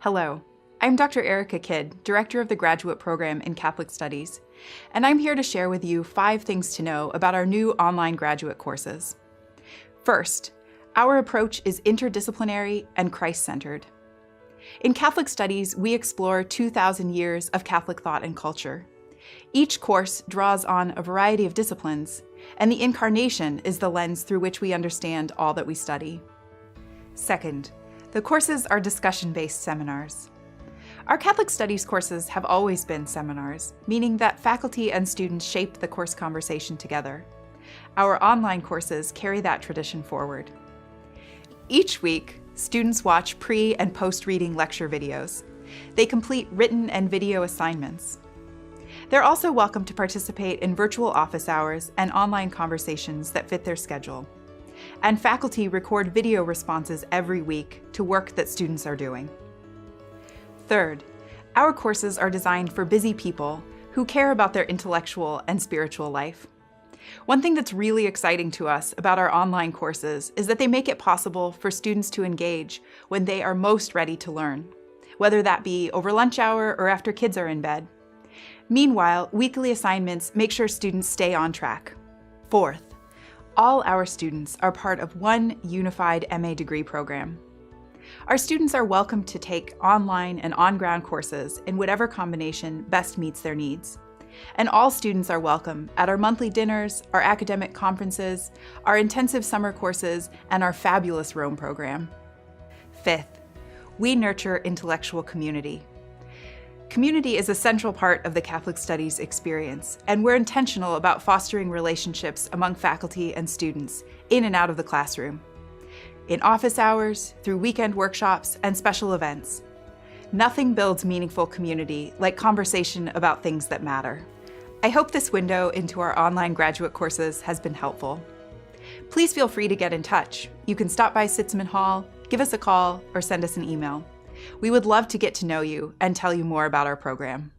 Hello, I'm Dr. Erika Kidd, Director of the Graduate Program in Catholic Studies, and I'm here to share with you 5 things to know about our new online graduate courses. First, our approach is interdisciplinary and Christ-centered. In Catholic Studies, we explore 2,000 years of Catholic thought and culture. Each course draws on a variety of disciplines, and the Incarnation is the lens through which we understand all that we study. Second, the courses are discussion-based seminars. Our Catholic Studies courses have always been seminars, meaning that faculty and students shape the course conversation together. Our online courses carry that tradition forward. Each week, students watch pre- and post-reading lecture videos. They complete written and video assignments. They're also welcome to participate in virtual office hours and online conversations that fit their schedule. And faculty record video responses every week to work that students are doing. Third, our courses are designed for busy people who care about their intellectual and spiritual life. One thing that's really exciting to us about our online courses is that they make it possible for students to engage when they are most ready to learn, whether that be over lunch hour or after kids are in bed. Meanwhile, weekly assignments make sure students stay on track. Fourth, all our students are part of one unified MA degree program. Our students are welcome to take online and on-ground courses in whatever combination best meets their needs. And all students are welcome at our monthly dinners, our academic conferences, our intensive summer courses, and our fabulous Rome program. Fifth, we nurture intellectual community. Community is a central part of the Catholic Studies experience, and we're intentional about fostering relationships among faculty and students in and out of the classroom, in office hours, through weekend workshops, and special events. Nothing builds meaningful community like conversation about things that matter. I hope this window into our online graduate courses has been helpful. Please feel free to get in touch. You can stop by Sitzman Hall, give us a call, or send us an email. We would love to get to know you and tell you more about our program.